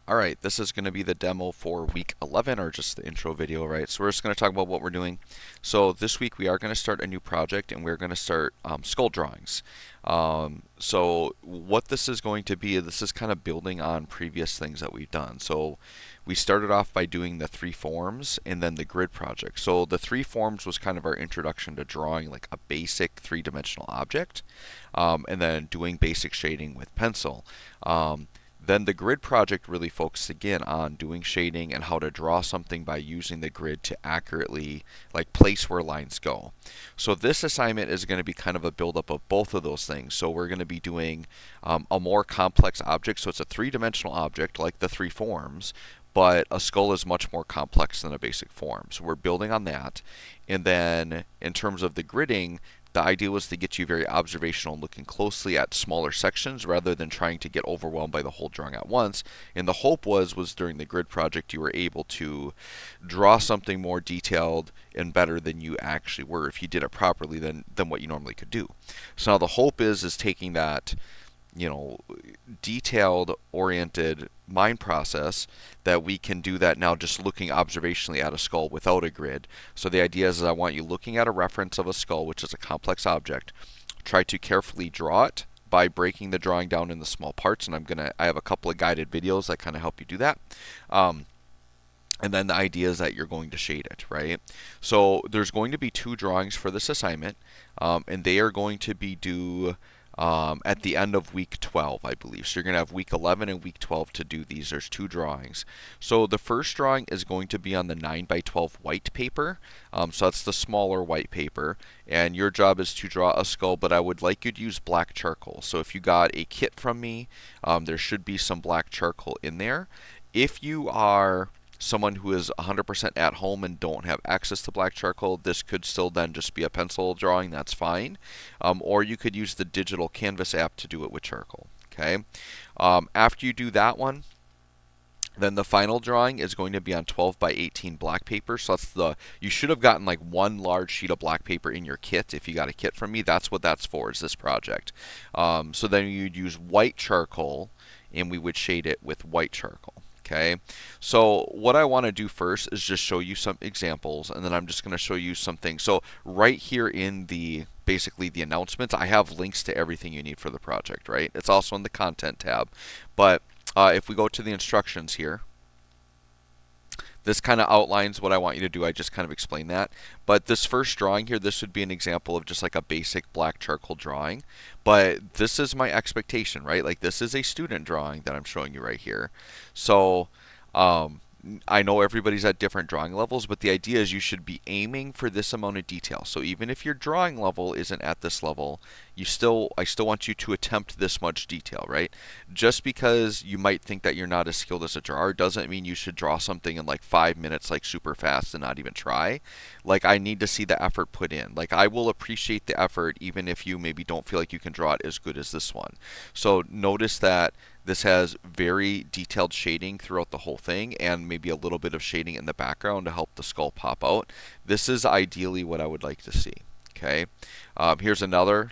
All right, this is going to be the demo for week 11, or just the intro video, right? So we're just going to talk about what we're doing. So this week we are going to start a new project, and we're going to start skull drawings. So what this is going to be, this is kind of building on previous things that we've done. So we started off by doing the three forms and then the grid project. So the three forms was kind of our introduction to drawing like a basic three-dimensional object, and then doing basic shading with pencil. Then the grid project really focused again on doing shading and how to draw something by using the grid to accurately place where lines go. So this assignment is going to be kind of a buildup of both of those things. So we're going to be doing a more complex object. So it's a three-dimensional object like the three forms, but a skull is much more complex than a basic form. So we're building on that. And then in terms of the gridding, the idea was to get you very observational, looking closely at smaller sections rather than trying to get overwhelmed by the whole drawing at once. And the hope was during the grid project you were able to draw something more detailed and better than you actually were if you did it properly than what you normally could do. So now the hope is taking that, detailed oriented mind process, that we can do that now just looking observationally at a skull without a grid. So the idea is I want you looking at a reference of a skull, which is a complex object, try to carefully draw it by breaking the drawing down into small parts, and I have a couple of guided videos that kind of help you do that. And then the idea is that you're going to shade it, right? So there's going to be two drawings for this assignment, and they are going to be due at the end of week 12, I believe. So you're going to have week 11 and week 12 to do these. There's two drawings. So the first drawing is going to be on the 9 by 12 white paper. So that's the smaller white paper. And your job is to draw a skull, but I would like you to use black charcoal. So if you got a kit from me, there should be some black charcoal in there. If you are someone who is 100% at home and don't have access to black charcoal, this could still then just be a pencil drawing, that's fine. Or you could use the digital Canvas app to do it with charcoal. Okay. After you do that one, then the final drawing is going to be on 12 by 18 black paper. So you should have gotten like one large sheet of black paper in your kit if you got a kit from me. That's what that's for, is this project. So then you'd use white charcoal and we would shade it with white charcoal. Okay, so what I want to do first is just show you some examples, and then I'm just going to show you some things. So right here in basically the announcements, I have links to everything you need for the project, right? It's also in the content tab. But if we go to the instructions here, this kind of outlines what I want you to do. I just kind of explained that. But this first drawing here, this would be an example of just like a basic black charcoal drawing. But this is my expectation, right? Like this is a student drawing that I'm showing you right here. So I know everybody's at different drawing levels, but the idea is you should be aiming for this amount of detail. So even if your drawing level isn't at this level, I still want you to attempt this much detail, right? Just because you might think that you're not as skilled as a drawer doesn't mean you should draw something in like 5 minutes, like super fast, and not even try. Like I need to see the effort put in. Like I will appreciate the effort even if you maybe don't feel like you can draw it as good as this one. So notice that this has very detailed shading throughout the whole thing, and maybe a little bit of shading in the background to help the skull pop out. This is ideally what I would like to see. Okay, here's another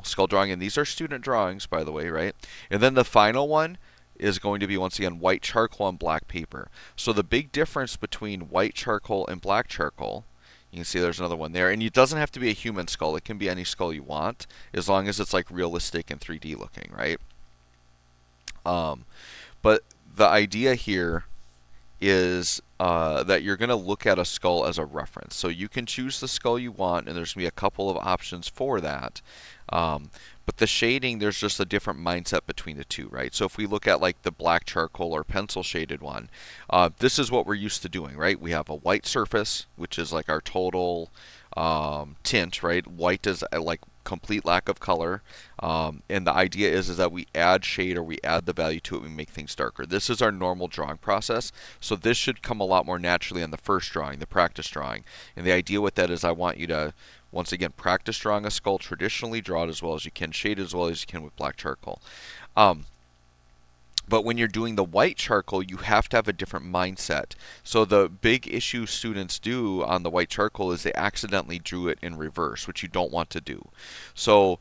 skull drawing, and these are student drawings, by the way, right? And then the final one is going to be, once again, white charcoal on black paper. So the big difference between white charcoal and black charcoal, you can see there's another one there, and it doesn't have to be a human skull. It can be any skull you want, as long as it's like realistic and 3D looking, right? But the idea here is that you're going to look at a skull as a reference. So you can choose the skull you want, and there's going to be a couple of options for that. But the shading, there's just a different mindset between the two, right? So if we look at like the black charcoal or pencil shaded one, this is what we're used to doing, right? We have a white surface, which is like our total tint, right? White is like complete lack of color, and the idea is that we add shade, or we add the value to it, we make things darker. This is our normal drawing process, so this should come a lot more naturally on the first drawing, the practice drawing. And the idea with that is I want you to, once again, practice drawing a skull traditionally, draw it as well as you can, shade it as well as you can with black charcoal. But when you're doing the white charcoal, you have to have a different mindset. So the big issue students do on the white charcoal is they accidentally drew it in reverse, which you don't want to do. So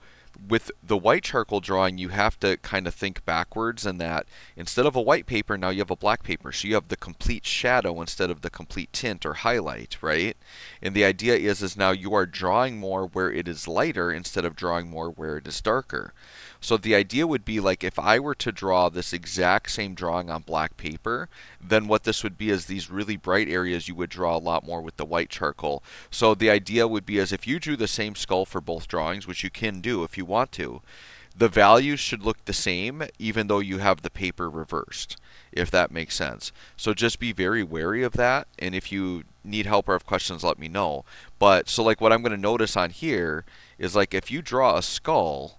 with the white charcoal drawing, you have to kind of think backwards in that instead of a white paper, now you have a black paper. So you have the complete shadow instead of the complete tint or highlight, right? And the idea is now you are drawing more where it is lighter instead of drawing more where it is darker. So the idea would be like if I were to draw this exact same drawing on black paper, then what this would be is these really bright areas you would draw a lot more with the white charcoal. So the idea would be as if you drew the same skull for both drawings, which you can do if you want to, the values should look the same even though you have the paper reversed, if that makes sense. So just be very wary of that, and if you need help or have questions, let me know. But so like what I'm going to notice on here is like if you draw a skull,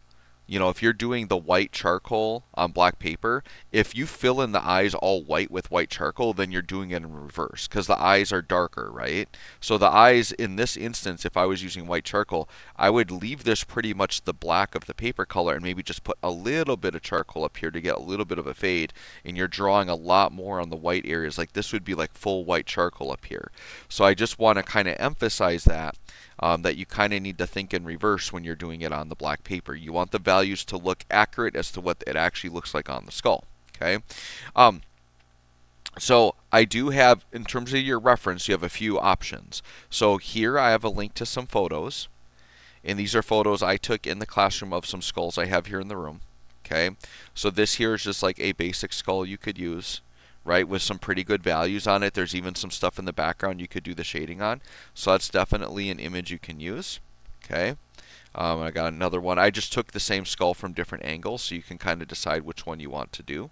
if you're doing the white charcoal on black paper, if you fill in the eyes all white with white charcoal, then you're doing it in reverse because the eyes are darker, right? So the eyes in this instance, if I was using white charcoal, I would leave this pretty much the black of the paper color and maybe just put a little bit of charcoal up here to get a little bit of a fade, and you're drawing a lot more on the white areas. Like this would be like full white charcoal up here. So I just want to kind of emphasize that. That you kind of need to think in reverse when you're doing it on the black paper. You want the values to look accurate as to what it actually looks like on the skull. Okay. So I do have, in terms of your reference, you have a few options. So here I have a link to some photos, and these are photos I took in the classroom of some skulls I have here in the room. Okay. So this here is just like a basic skull you could use, right, with some pretty good values on it. There's even some stuff in the background you could do the shading on. So that's definitely an image you can use. Okay. I got another one. I just took the same skull from different angles, so you can kind of decide which one you want to do.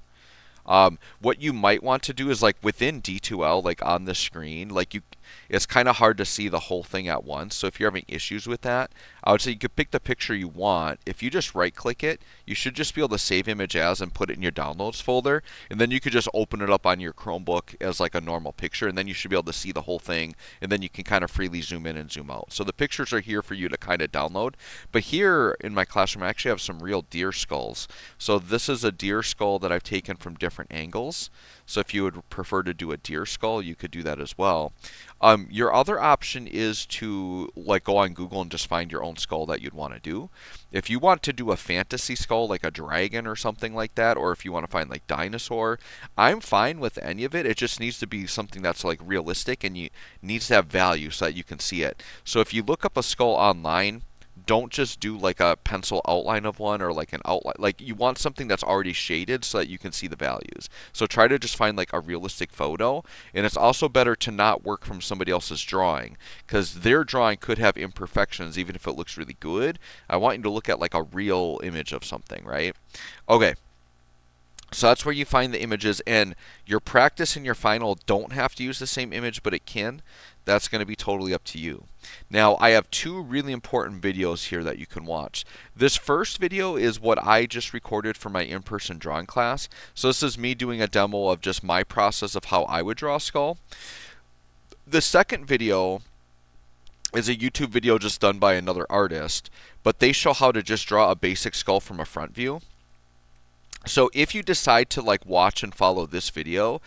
What you might want to do is like within D2L, like on the screen, it's kind of hard to see the whole thing at once. So if you're having issues with that, I would say you could pick the picture you want. If you just right click it, you should just be able to save image as and put it in your downloads folder. And then you could just open it up on your Chromebook as like a normal picture. And then you should be able to see the whole thing. And then you can kind of freely zoom in and zoom out. So the pictures are here for you to kind of download. But here in my classroom, I actually have some real deer skulls. So this is a deer skull that I've taken from different angles. So if you would prefer to do a deer skull, you could do that as well. Your other option is to like go on Google and just find your own skull that you'd want to do. If you want to do a fantasy skull like a dragon or something like that, or if you want to find like dinosaur, I'm fine with any of it. It just needs to be something that's like realistic and you needs to have value so that you can see it. So if you look up a skull online, don't just do like a pencil outline of one or like an outline. Like you want something that's already shaded so that you can see the values. So try to just find like a realistic photo. And it's also better to not work from somebody else's drawing because their drawing could have imperfections even if it looks really good. I want you to look at like a real image of something, right? Okay. So that's where you find the images, and your practice and your final don't have to use the same image, but it can. That's going to be totally up to you. Now, I have two really important videos here that you can watch. This first video is what I just recorded for my in-person drawing class. So this is me doing a demo of just my process of how I would draw a skull. The second video is a YouTube video just done by another artist, but they show how to just draw a basic skull from a front view. So if you decide to like watch and follow this video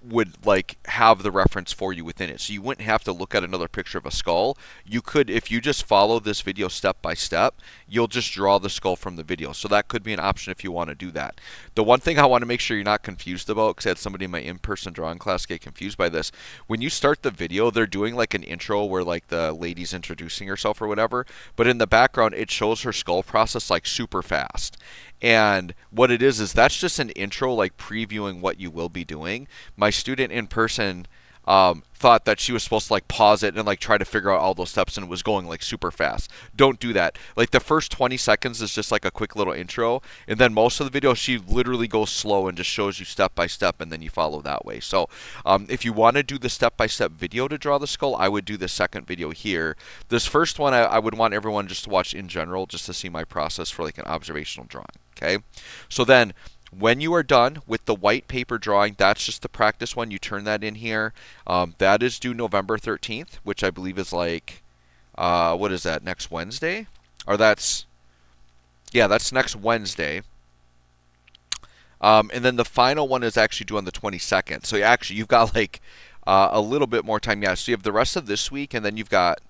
would like have the reference for you within it. So you wouldn't have to look at another picture of a skull. You could, if you just follow this video step by step, you'll just draw the skull from the video. So that could be an option if you want to do that. The one thing I want to make sure you're not confused about, because I had somebody in my in-person drawing class get confused by this. When you start the video, they're doing like an intro where like the lady's introducing herself or whatever, but in the background it shows her skull process like super fast. And what it is that's just an intro, like previewing what you will be doing. My student in person thought that she was supposed to like pause it and like try to figure out all those steps, and it was going like super fast. Don't do that. Like the first 20 seconds is just like a quick little intro, and then most of the video she literally goes slow and just shows you step by step, and then you follow that way. So if you want to do the step-by-step video to draw the skull, I would do the second video here. This first one I would want everyone just to watch in general, just to see my process for like an observational drawing. Okay, so then when you are done with the white paper drawing, that's just the practice one. You turn that in here. That is due November 13th, which I believe is like, what is that, next Wednesday? Or that's next Wednesday. And then the final one is actually due on the 22nd. So actually, you've got like a little bit more time. Yeah, so you have the rest of this week, and then you've got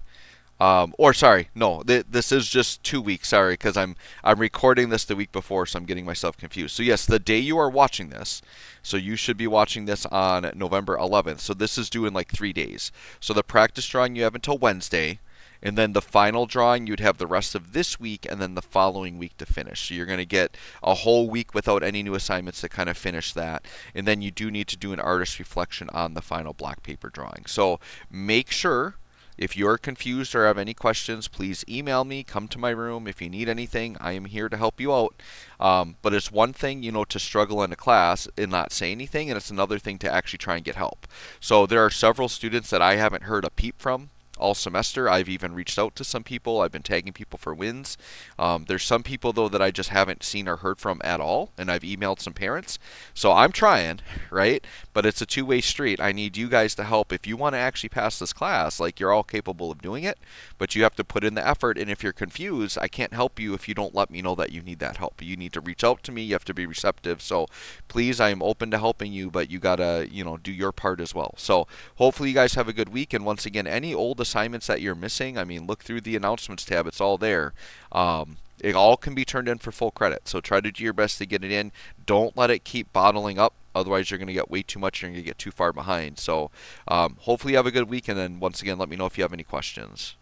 Or sorry, no, this is just 2 weeks. Sorry, because I'm recording this the week before, so I'm getting myself confused. So yes, the day you are watching this, so you should be watching this on November 11th. So this is due in like 3 days. So the practice drawing you have until Wednesday, and then the final drawing you'd have the rest of this week, and then the following week to finish. So you're going to get a whole week without any new assignments to kind of finish that, and then you do need to do an artist reflection on the final black paper drawing. So make sure if you're confused or have any questions, please email me, come to my room. If you need anything, I am here to help you out. But it's one thing, to struggle in a class and not say anything, and it's another thing to actually try and get help. So there are several students that I haven't heard a peep from all semester. I've even reached out to some people. I've been tagging people for wins. There's some people, though, that I just haven't seen or heard from at all, and I've emailed some parents. So I'm trying, right? But it's a two-way street. I need you guys to help. If you want to actually pass this class, like, you're all capable of doing it, but you have to put in the effort. And if you're confused, I can't help you if you don't let me know that you need that help. You need to reach out to me. You have to be receptive. So please, I am open to helping you, but you gotta, do your part as well. So hopefully you guys have a good week. And once again, any old assignments that you're missing, I mean, look through the announcements tab. It's all there. It all can be turned in for full credit. So try to do your best to get it in. Don't let it keep bottling up. Otherwise, you're going to get way too much. You're going to get too far behind. So hopefully you have a good week. And then once again, let me know if you have any questions.